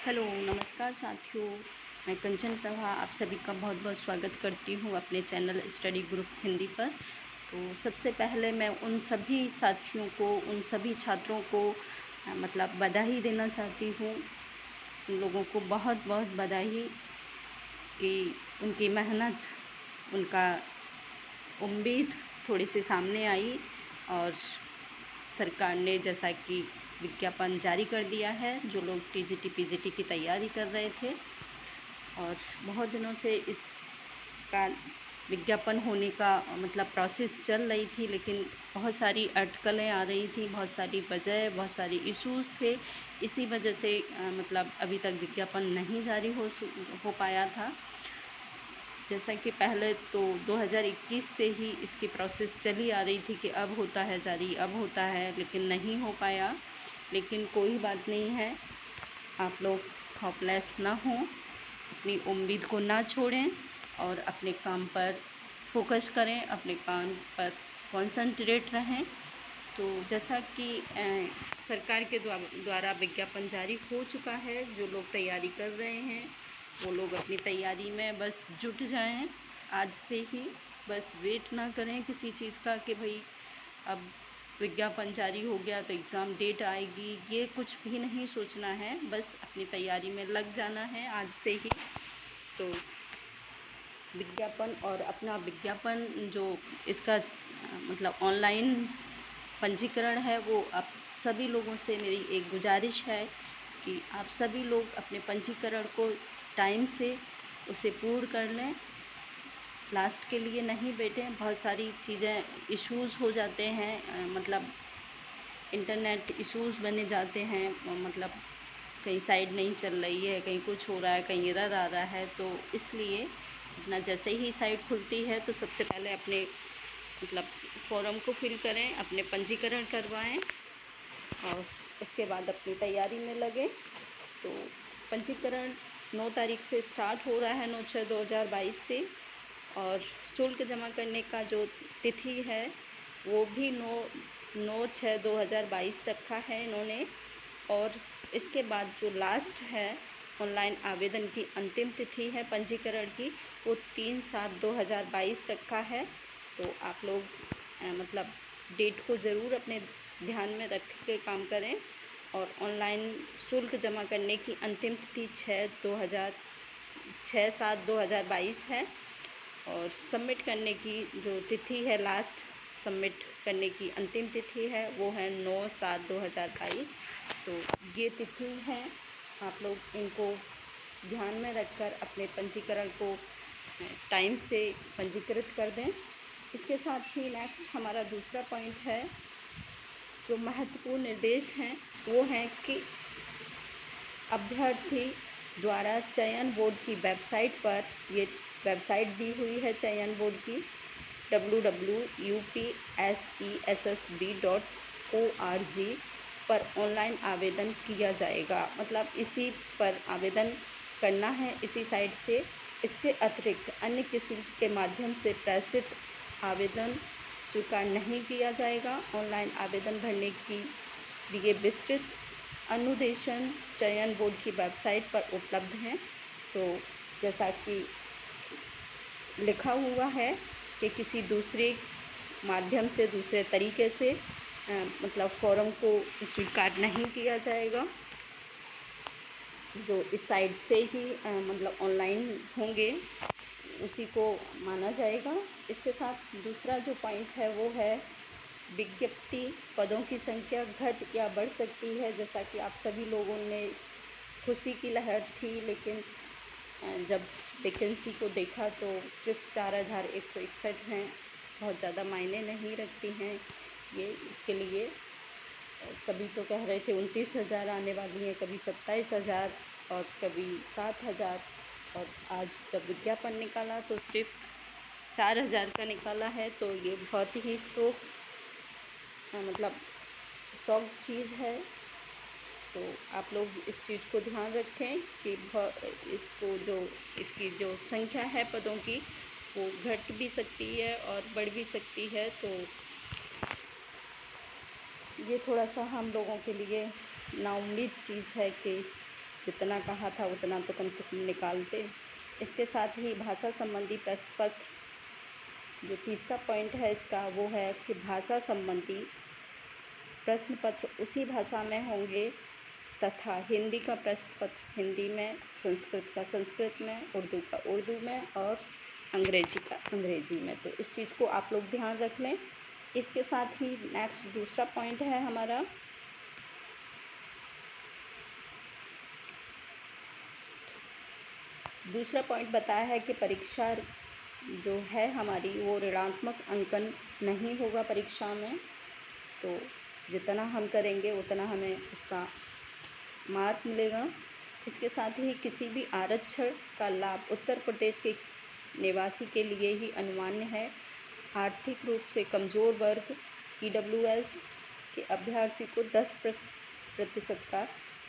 Hello, नमस्कार साथियों। मैं कंचन प्रभा आप सभी का बहुत बहुत स्वागत करती हूँ अपने चैनल स्टडी ग्रुप हिंदी पर। तो सबसे पहले मैं उन सभी साथियों को, उन सभी छात्रों को बधाई देना चाहती हूँ। उन लोगों को बहुत बहुत बधाई कि उनकी मेहनत, उनका उम्मीद थोड़ी सी सामने आई और सरकार ने जैसा कि विज्ञापन जारी कर दिया है। जो लोग टीजीटी पीजीटी की तैयारी कर रहे थे और बहुत दिनों से इसका विज्ञापन होने का प्रोसेस चल रही थी, लेकिन बहुत सारी अटकलें आ रही थी, बहुत सारी वजह, बहुत सारी इश्यूज़ थे। इसी वजह से अभी तक विज्ञापन नहीं जारी हो पाया था। जैसा कि पहले तो 2021 से ही इसकी प्रोसेस चली आ रही थी कि अब होता है जारी, अब होता है, लेकिन नहीं हो पाया। लेकिन कोई बात नहीं है, आप लोग होपलेस ना हों, अपनी उम्मीद को ना छोड़ें और अपने काम पर फोकस करें, अपने काम पर कॉन्संट्रेट रहें। तो जैसा कि सरकार के द्वारा विज्ञापन जारी हो चुका है, जो लोग तैयारी कर रहे हैं वो लोग अपनी तैयारी में बस जुट जाएं। आज से ही बस वेट ना करें किसी चीज़ का कि भाई अब विज्ञापन जारी हो गया तो एग्ज़ाम डेट आएगी, ये कुछ भी नहीं सोचना है। बस अपनी तैयारी में लग जाना है आज से ही। तो विज्ञापन और अपना विज्ञापन जो इसका ऑनलाइन पंजीकरण है, वो आप सभी लोगों से मेरी एक गुजारिश है कि आप सभी लोग अपने पंजीकरण को टाइम से उसे पूर्ण कर लें, लास्ट के लिए नहीं बैठें। बहुत सारी चीज़ें इश्यूज़ हो जाते हैं, इंटरनेट इश्यूज़ बने जाते हैं, कहीं साइड नहीं चल रही है, कहीं कुछ हो रहा है, कहीं एरर आ रहा है। तो इसलिए अपना जैसे ही साइट खुलती है तो सबसे पहले अपने फॉर्म को फिल करें, अपने पंजीकरण करवाएं और उसके बाद अपनी तैयारी में लगें। तो पंजीकरण 9 तारीख से स्टार्ट हो रहा है, 9/6/2022 से, और शुल्क जमा करने का जो तिथि है वो भी 9/6/2022 रखा है इन्होंने। और इसके बाद जो लास्ट है ऑनलाइन आवेदन की अंतिम तिथि है पंजीकरण की, वो 3/7/2022 रखा है। तो आप लोग डेट को ज़रूर अपने ध्यान में रख के काम करें। और ऑनलाइन शुल्क जमा करने की अंतिम तिथि 6/7/2022 है और सबमिट करने की जो तिथि है, लास्ट सबमिट करने की अंतिम तिथि है, वो है 9/7/2022। तो ये तिथि है, आप लोग इनको ध्यान में रखकर अपने पंजीकरण को टाइम से पंजीकृत कर दें। इसके साथ ही नेक्स्ट हमारा दूसरा पॉइंट है, जो महत्वपूर्ण निर्देश हैं वो हैं कि अभ्यर्थी द्वारा चयन बोर्ड की वेबसाइट पर, ये वेबसाइट दी हुई है चयन बोर्ड की, www.upsessb.org पर ऑनलाइन आवेदन किया जाएगा। इसी पर आवेदन करना है, इसी साइट से। इसके अतिरिक्त अन्य किसी के माध्यम से प्रेषित आवेदन स्वीकार नहीं किया जाएगा। ऑनलाइन आवेदन भरने के लिए विस्तृत अनुदेशन चयन बोर्ड की वेबसाइट पर उपलब्ध हैं। तो जैसा कि लिखा हुआ है कि किसी दूसरे माध्यम से, दूसरे तरीके से फॉर्म को स्वीकार नहीं किया जाएगा। जो इस साइट से ही ऑनलाइन होंगे उसी को माना जाएगा। इसके साथ दूसरा जो पॉइंट है वो है, विज्ञप्ति पदों की संख्या घट या बढ़ सकती है। जैसा कि आप सभी लोगों ने खुशी की लहर थी, लेकिन जब वैकेंसी को देखा तो सिर्फ 4,161 हैं, बहुत ज़्यादा मायने नहीं रखती हैं ये। इसके लिए कभी तो कह रहे थे 29,000 आने वाली हैं, कभी 27,000 और कभी 7,000, और आज जब विज्ञापन निकाला तो सिर्फ 4,000 का निकाला है। तो ये बहुत ही शौक चीज़ है। तो आप लोग इस चीज़ को ध्यान रखें कि इसकी जो संख्या है पदों की, वो घट भी सकती है और बढ़ भी सकती है। तो ये थोड़ा सा हम लोगों के लिए नाउम्मीद चीज़ है कि जितना कहा था उतना तो कम से कम निकालते। इसके साथ ही भाषा संबंधी प्रश्न पत्र, जो तीसरा पॉइंट है इसका, वो है कि भाषा संबंधी प्रश्न पत्र उसी भाषा में होंगे तथा हिंदी का प्रश्न पत्र हिंदी में, संस्कृत का संस्कृत में, उर्दू का उर्दू में और अंग्रेजी का अंग्रेजी में। तो इस चीज़ को आप लोग ध्यान रख लें। इसके साथ ही नेक्स्ट दूसरा पॉइंट है हमारा, दूसरा पॉइंट बताया है कि परीक्षा जो है हमारी वो ऋणात्मक अंकन नहीं होगा परीक्षा में। तो जितना हम करेंगे उतना हमें उसका मार्क मिलेगा। इसके साथ ही किसी भी आरक्षण का लाभ उत्तर प्रदेश के निवासी के लिए ही अनुमान्य है। आर्थिक रूप से कमज़ोर वर्ग EWS के अभ्यर्थी को 10% का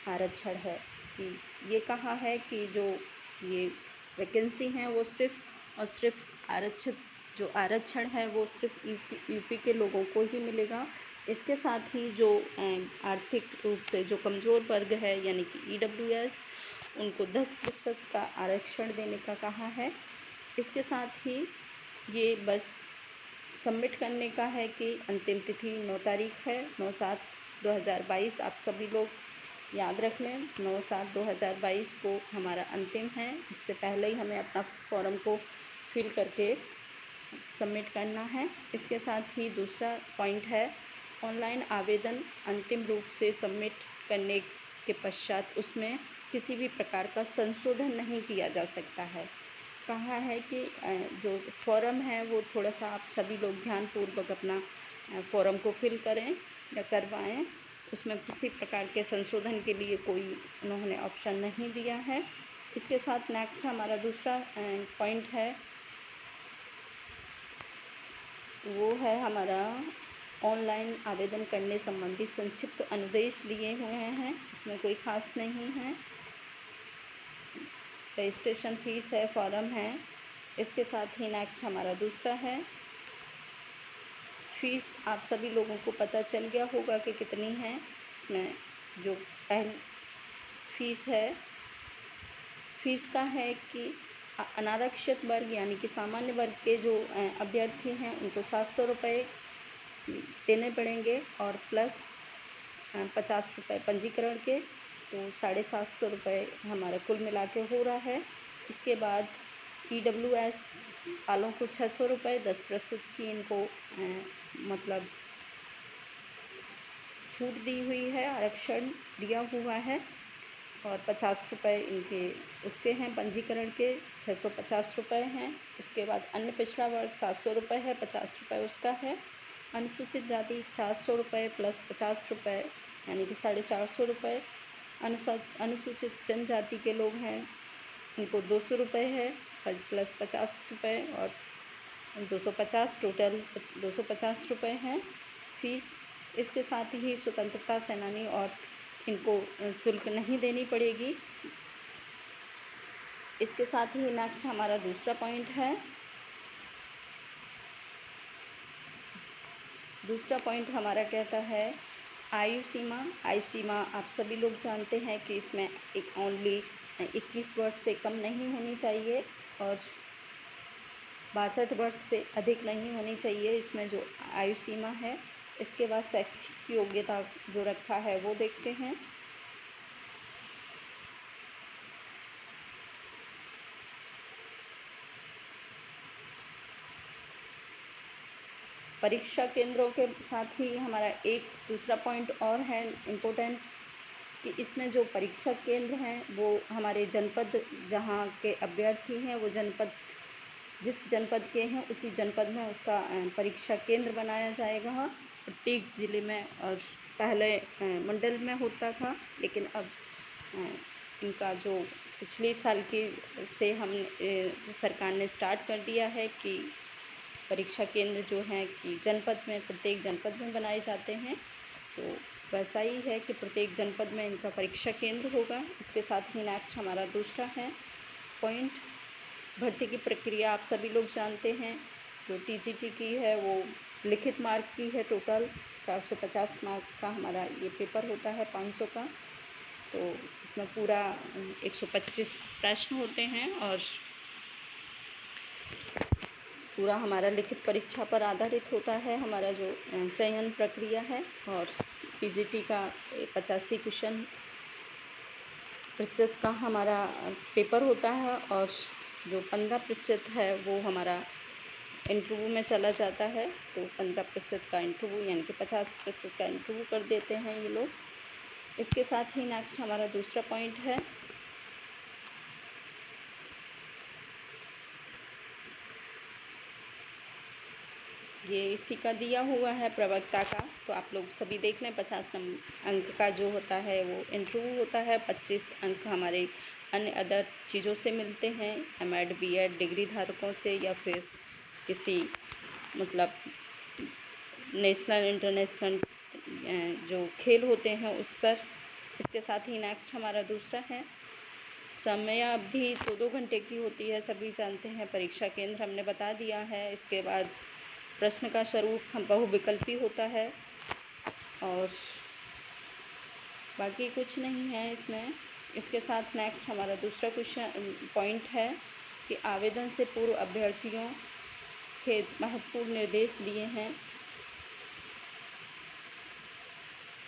आरक्षण है। कि ये कहा है कि जो ये वैकेंसी हैं वो सिर्फ़ और सिर्फ आरक्षण है वो सिर्फ यूपी के लोगों को ही मिलेगा। इसके साथ ही जो आर्थिक रूप से जो कमज़ोर वर्ग है यानी कि EWS, उनको 10% का आरक्षण देने का कहा है। इसके साथ ही ये बस सबमिट करने का है कि अंतिम तिथि 9 तारीख है, 9/7/2022। आप सभी लोग याद रख लें, 9/7/2022 को हमारा अंतिम है। इससे पहले ही हमें अपना फॉर्म को फिल करके सबमिट करना है। इसके साथ ही दूसरा पॉइंट है, ऑनलाइन आवेदन अंतिम रूप से सबमिट करने के पश्चात उसमें किसी भी प्रकार का संशोधन नहीं किया जा सकता है। कहा है कि जो फॉर्म है वो थोड़ा सा आप सभी लोग ध्यानपूर्वक अपना फॉर्म को फिल करें या करवाएं। उसमें किसी प्रकार के संशोधन के लिए कोई उन्होंने ऑप्शन नहीं दिया है। इसके साथ नेक्स्ट हमारा दूसरा पॉइंट है, वो है हमारा ऑनलाइन आवेदन करने संबंधी संक्षिप्त अनुदेश दिए हुए हैं। इसमें कोई ख़ास नहीं है। रजिस्ट्रेशन फ़ीस है, फॉर्म है। इसके साथ ही नेक्स्ट हमारा दूसरा है, फ़ीस आप सभी लोगों को पता चल गया होगा कि कितनी है। इसमें जो पहली फ़ीस है, फ़ीस का है कि अनारक्षित वर्ग यानी कि सामान्य वर्ग के जो अभ्यर्थी हैं उनको 700 रुपये देने पड़ेंगे और प्लस 50 रुपये पंजीकरण के, तो 750 रुपये हमारा कुल मिला के हो रहा है। इसके बाद EWS वालों को 600 रुपये, 10% की इनको मतलब छूट दी हुई है, आरक्षण दिया हुआ है और 50 रुपये इनके उसके हैं पंजीकरण के, 650 रुपये हैं। इसके बाद अन्य पिछड़ा वर्ग 700 रुपये है, 50 रुपये उसका है। अनुसूचित जाति 400 रुपये प्लस 50 रुपये यानी कि 450 रुपये। अनुसूचित जनजाति के लोग हैं उनको 200 रुपये है प्लस 50 रुपये और 250, टोटल 250 रुपये हैं फ़ीस। इसके साथ ही स्वतंत्रता सेनानी और इनको शुल्क नहीं देनी पड़ेगी। इसके साथ ही नेक्स्ट हमारा दूसरा पॉइंट है, दूसरा पॉइंट हमारा कहता है आयु सीमा आप सभी लोग जानते हैं कि इसमें एक ओनली 21 वर्ष से कम नहीं होनी चाहिए और 62 वर्ष से अधिक नहीं होनी चाहिए इसमें जो आयु सीमा है। इसके बाद शैक्षिक योग्यता जो रखा है वो देखते हैं। परीक्षा केंद्रों के साथ ही हमारा एक दूसरा पॉइंट और है इम्पोर्टेंट, कि इसमें जो परीक्षा केंद्र हैं वो हमारे जनपद जहाँ के अभ्यर्थी हैं वो जनपद जिस जनपद के हैं उसी जनपद में उसका परीक्षा केंद्र बनाया जाएगा प्रत्येक ज़िले में। और पहले मंडल में होता था, लेकिन अब इनका जो पिछले साल की से हम सरकार ने स्टार्ट कर दिया है कि परीक्षा केंद्र जो हैं कि जनपद में, प्रत्येक जनपद में बनाए जाते हैं। तो वैसा ही है कि प्रत्येक जनपद में इनका परीक्षा केंद्र होगा। इसके साथ ही नेक्स्ट हमारा दूसरा है पॉइंट, भर्ती की प्रक्रिया आप सभी लोग जानते हैं। जो TGT की है वो लिखित मार्क की है, टोटल 450 मार्क्स का हमारा ये पेपर होता है 500 का। तो इसमें पूरा 125 प्रश्न होते हैं और पूरा हमारा लिखित परीक्षा पर आधारित होता है हमारा जो चयन प्रक्रिया है। और पीजीटी का 85 क्वेश्चन प्रतिशत का हमारा पेपर होता है और जो 15% है वो हमारा इंटरव्यू में चला जाता है। तो 15% का इंटरव्यू यानी कि 50% का इंटरव्यू कर देते हैं ये लोग। इसके साथ ही नेक्स्ट हमारा दूसरा पॉइंट है ये इसी का दिया हुआ है प्रवक्ता का, तो आप लोग सभी देख लें। 50 अंक का जो होता है वो इंटरव्यू होता है, 25 अंक हमारे अन्य अदर चीज़ों से मिलते हैं, एमएड बीएड डिग्री धारकों से या फिर किसी मतलब नेशनल इंटरनेशनल जो खेल होते हैं उस पर। इसके साथ ही नेक्स्ट हमारा दूसरा है समय अवधि 2 घंटे की होती है, सभी जानते हैं। परीक्षा केंद्र हमने बता दिया है। इसके बाद प्रश्न का स्वरूप हम बहुविकल्पी होता है और बाकी कुछ नहीं है इसमें। इसके साथ नेक्स्ट हमारा दूसरा क्वेश्चन पॉइंट है कि आवेदन से पूर्व अभ्यर्थियों के महत्वपूर्ण निर्देश दिए हैं।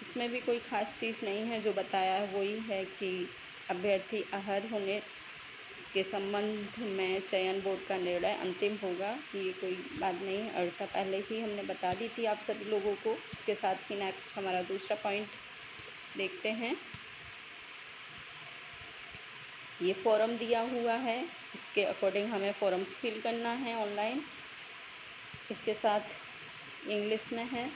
इसमें भी कोई ख़ास चीज़ नहीं है, जो बताया है वही है कि अभ्यर्थी अहर्य होने के संबंध में चयन बोर्ड का निर्णय अंतिम होगा। ये कोई बात नहीं है, अर्हता पहले ही हमने बता दी थी आप सभी लोगों को। इसके साथ ही नेक्स्ट हमारा दूसरा पॉइंट देखते हैं। ये फॉर्म दिया हुआ है, इसके अकॉर्डिंग हमें फॉर्म फिल करना है ऑनलाइन। इसके साथ इंग्लिश में है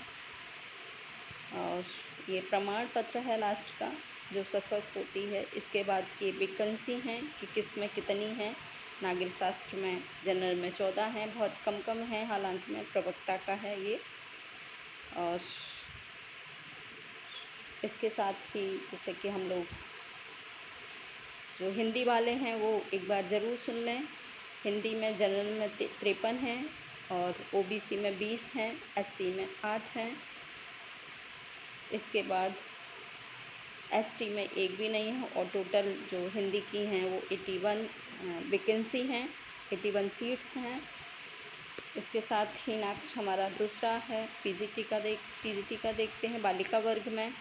और ये प्रमाण पत्र है लास्ट का जो शपथ होती है। इसके बाद ये वैकेंसी हैं कि किस में कितनी है। नागरिक शास्त्र में जनरल में 14 हैं, बहुत कम है, हालांकि में प्रवक्ता का है ये। और इसके साथ ही जैसे कि हम लोग जो हिंदी वाले हैं वो एक बार ज़रूर सुन लें। हिंदी में जनरल में 53 हैं और ओबीसी में 20 हैं, एससी में 8 हैं। इसके बाद एसटी में एक भी नहीं है और टोटल जो हिंदी की हैं वो 81 वैकेंसी हैं, 81 सीट्स हैं। इसके साथ ही नेक्स्ट हमारा दूसरा है पीजीटी का देखते हैं। बालिका वर्ग में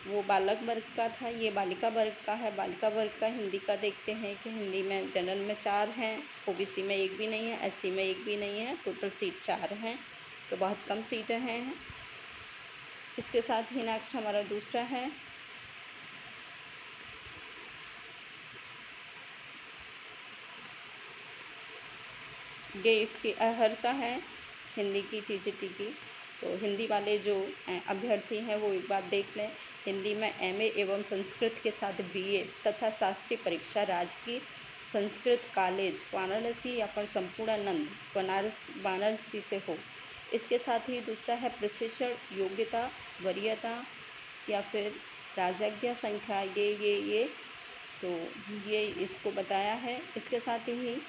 वो बालक वर्ग का था, ये बालिका वर्ग का है। बालिका वर्ग का हिंदी का देखते हैं कि हिंदी में जनरल में 4 हैं, ओबीसी में एक भी नहीं है, एससी में एक भी नहीं है, टोटल सीट 4 हैं, तो बहुत कम सीटें हैं। इसके साथ ही नेक्स्ट हमारा दूसरा है ये इसकी अर्हता है हिंदी की टीजीटी की। तो हिंदी वाले जो अभ्यर्थी हैं वो एक बार देख लें। हिंदी में एमए एवं संस्कृत के साथ बीए तथा शास्त्रीय परीक्षा राजकीय संस्कृत कॉलेज वाराणसी या फिर संपूर्णानंद वाराणसी से हो। इसके साथ ही दूसरा है प्रशिक्षण योग्यता वरीयता या फिर राजज्ञा संख्या ये तो ये इसको बताया है। इसके साथ ही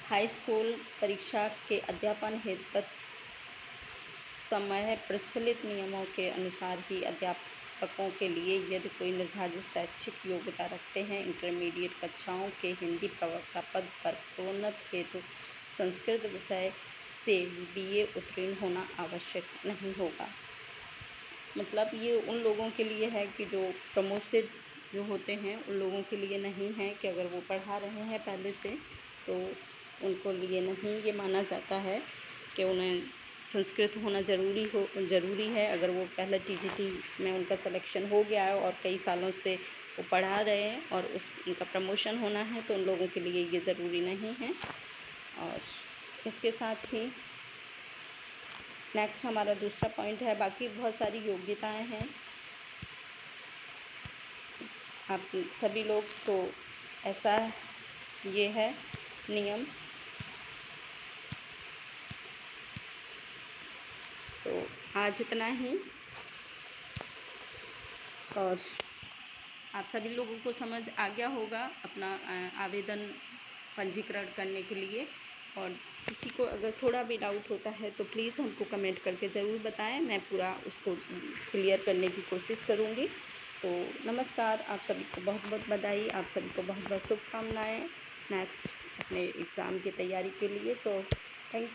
हाई स्कूल परीक्षा के अध्यापन हेतु समय प्रचलित नियमों के अनुसार ही अध्यापकों के लिए यदि कोई निर्धारित शैक्षिक योग्यता रखते हैं, इंटरमीडिएट कक्षाओं के हिंदी प्रवक्ता पद पर प्रोन्नत हेतु संस्कृत विषय से बीए उत्तीर्ण होना आवश्यक नहीं होगा। मतलब ये उन लोगों के लिए है कि जो प्रमोटेड जो होते हैं उन लोगों के लिए नहीं है कि अगर वो पढ़ा रहे हैं पहले से तो उनको लिए नहीं ये माना जाता है कि उन्हें संस्कृत होना ज़रूरी है। अगर वो पहले टीजीटी में उनका सिलेक्शन हो गया है और कई सालों से वो पढ़ा रहे हैं और उनका प्रमोशन होना है तो उन लोगों के लिए ये ज़रूरी नहीं है। और इसके साथ ही नेक्स्ट हमारा दूसरा पॉइंट है, बाकी बहुत सारी योग्यताएं हैं। आप सभी लोग तो ऐसा ये है नियम। तो आज इतना ही और आप सभी लोगों को समझ आ गया होगा अपना आवेदन पंजीकरण करने के लिए और किसी को अगर थोड़ा भी डाउट होता है तो प्लीज़ हमको कमेंट करके ज़रूर बताएं, मैं पूरा उसको क्लियर करने की कोशिश करूँगी। तो नमस्कार, आप सभी को बहुत बहुत बधाई, आप सभी को बहुत बहुत शुभकामनाएँ नेक्स्ट अपने एग्ज़ाम की तैयारी के लिए। तो थैंक